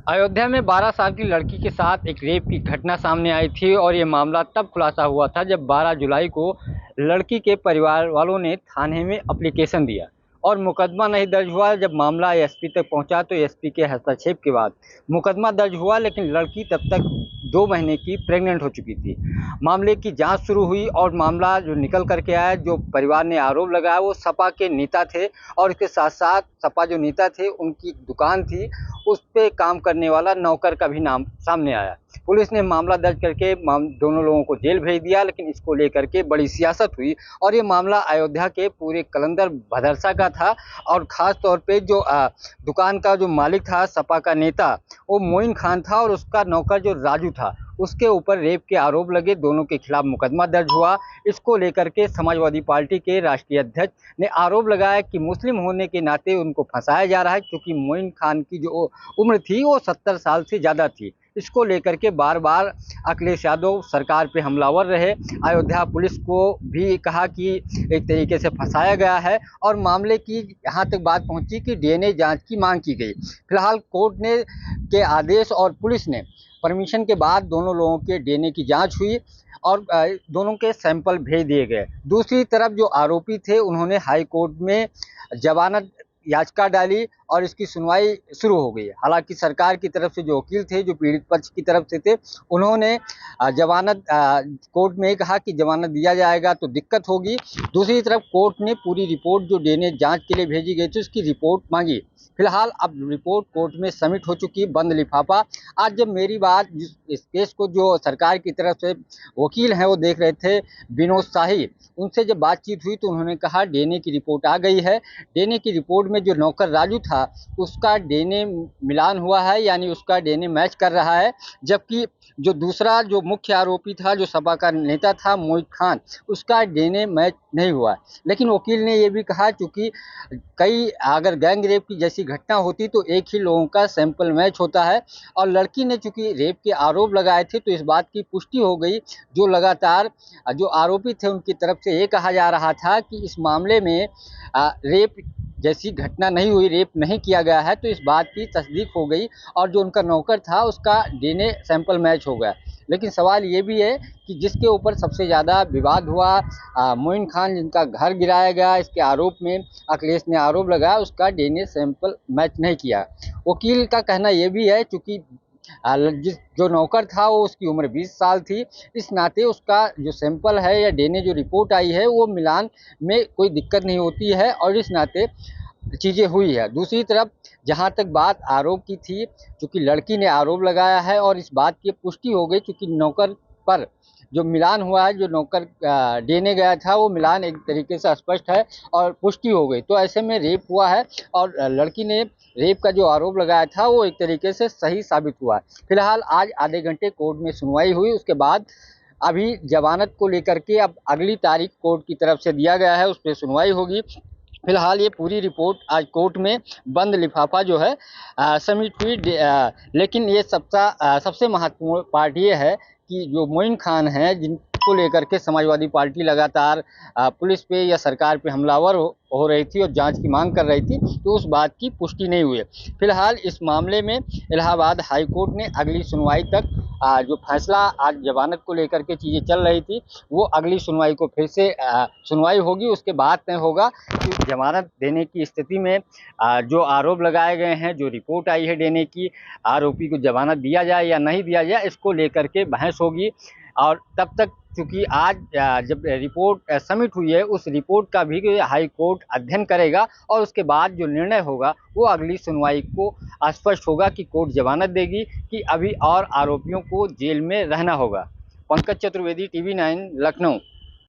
अयोध्या में 12 साल की लड़की के साथ एक रेप की घटना सामने आई थी और ये मामला तब खुलासा हुआ था जब 12 जुलाई को लड़की के परिवार वालों ने थाने में एप्लीकेशन दिया और मुकदमा नहीं दर्ज हुआ। जब मामला एसपी तक पहुंचा तो एसपी के हस्तक्षेप के बाद मुकदमा दर्ज हुआ, लेकिन लड़की तब तक 2 महीने की प्रेग्नेंट हो चुकी थी। मामले की जांच शुरू हुई और मामला जो निकल करके आया, जो परिवार ने आरोप लगाया वो सपा के नेता थे और इसके साथ साथ सपा जो नेता थे उनकी दुकान थी, उस पे काम करने वाला नौकर का भी नाम सामने आया। पुलिस ने मामला दर्ज करके दोनों लोगों को जेल भेज दिया, लेकिन इसको लेकर के बड़ी सियासत हुई और ये मामला अयोध्या के पूरे कलंदर भदरसा का था। और ख़ास तौर पे जो दुकान का जो मालिक था, सपा का नेता, वो मोइन खान था और उसका नौकर जो राजू था, उसके ऊपर रेप के आरोप लगे। दोनों के खिलाफ मुकदमा दर्ज हुआ। इसको लेकर के समाजवादी पार्टी के राष्ट्रीय अध्यक्ष ने आरोप लगाया कि मुस्लिम होने के नाते उनको फंसाया जा रहा है, क्योंकि मोइन खान की जो उम्र थी वो 70 साल से ज़्यादा थी। इसको लेकर के बार बार अखिलेश यादव सरकार पे हमलावर रहे। अयोध्या पुलिस को भी कहा कि एक तरीके से फंसाया गया है और मामले की यहाँ तक बात पहुँची कि डीएनए जांच की मांग की गई। फिलहाल कोर्ट ने के आदेश और पुलिस ने परमिशन के बाद दोनों लोगों के डीएनए की जांच हुई और दोनों के सैंपल भेज दिए गए। दूसरी तरफ जो आरोपी थे उन्होंने हाई कोर्ट में जमानत याचिका डाली और इसकी सुनवाई शुरू हो गई। हालांकि सरकार की तरफ से जो वकील थे, जो पीड़ित पक्ष की तरफ से थे, उन्होंने जमानत कोर्ट में कहा कि जमानत दिया जाएगा तो दिक्कत होगी। दूसरी तरफ कोर्ट ने पूरी रिपोर्ट जो डीएनए जांच के लिए भेजी गई थी उसकी रिपोर्ट मांगी। फिलहाल अब रिपोर्ट कोर्ट में सबमिट हो चुकी, बंद लिफाफा। आज जब मेरी बात इस केस को जो सरकार की तरफ से वकील हैं वो देख रहे थे, विनोद शाही, उनसे जब बातचीत हुई तो उन्होंने कहा डीएनए की रिपोर्ट आ गई है। डीएनए की रिपोर्ट में जो नौकर राजू था उसका डीएनए मिलान हुआ है, यानी उसका डीएनए मैच कर रहा है, जबकि जो दूसरा जो मुख्य आरोपी था, जो सपा का नेता था मोहित खान, उसका डीएनए मैच नहीं हुआ। लेकिन वकील ने ये भी कहा चूँकि कई अगर गैंग रेप की जैसी घटना होती तो एक ही लोगों का सैंपल मैच होता है और लड़की ने चूँकि रेप के आरोप लगाए थे तो इस बात की पुष्टि हो गई। जो लगातार जो आरोपी थे उनकी तरफ से ये कहा जा रहा था कि इस मामले में रेप जैसी घटना नहीं हुई, रेप नहीं किया गया है, तो इस बात की तस्दीक हो गई और जो उनका नौकर था उसका डीएनए सैंपल मैच हो गया। लेकिन सवाल ये भी है कि जिसके ऊपर सबसे ज़्यादा विवाद हुआ, मोइन खान जिनका घर गिराया गया, इसके आरोप में अखिलेश ने आरोप लगाया, उसका डीएनए सैंपल मैच नहीं किया। वकील का कहना ये भी है चूँकि जो नौकर था वो उसकी उम्र 20 साल थी, इस नाते उसका जो सैंपल है या डीएनए जो रिपोर्ट आई है वो मिलान में कोई दिक्कत नहीं होती है और इस नाते चीज़ें हुई है। दूसरी तरफ जहाँ तक बात आरोप की थी, चूँकि लड़की ने आरोप लगाया है और इस बात की पुष्टि हो गई चूँकि नौकर पर जो मिलान हुआ है, जो नौकर डीएनए गया था वो मिलान एक तरीके से स्पष्ट है और पुष्टि हो गई, तो ऐसे में रेप हुआ है और लड़की ने रेप का जो आरोप लगाया था वो एक तरीके से सही साबित हुआ है। फिलहाल आज आधे घंटे कोर्ट में सुनवाई हुई, उसके बाद अभी जमानत को लेकर के अब अगली तारीख कोर्ट की तरफ से दिया गया है, उस पर सुनवाई होगी। फिलहाल ये पूरी रिपोर्ट आज कोर्ट में बंद लिफाफा जो है सबमिट हुई। लेकिन ये सबसे महत्वपूर्ण पार्ट ये है कि जो मोइन खान हैं, जिनको लेकर के समाजवादी पार्टी लगातार पुलिस पे या सरकार पे हमलावर हो रही थी और जांच की मांग कर रही थी, तो उस बात की पुष्टि नहीं हुई है। फिलहाल इस मामले में इलाहाबाद हाई कोर्ट ने अगली सुनवाई तक जो फैसला, आज जमानत को लेकर के चीज़ें चल रही थी, वो अगली सुनवाई को फिर से सुनवाई होगी, उसके बाद तय होगा कि जमानत देने की स्थिति में जो आरोप लगाए गए हैं, जो रिपोर्ट आई है डीएनए की, आरोपी को जमानत दिया जाए या नहीं दिया जाए, इसको लेकर के बहस होगी। और तब तक क्योंकि आज जब रिपोर्ट सबमिट हुई है, उस रिपोर्ट का भी हाई कोर्ट अध्ययन करेगा और उसके बाद जो निर्णय होगा वो अगली सुनवाई को स्पष्ट होगा कि कोर्ट जमानत देगी कि अभी और आरोपियों को जेल में रहना होगा। पंकज चतुर्वेदी, टीवी 9, लखनऊ।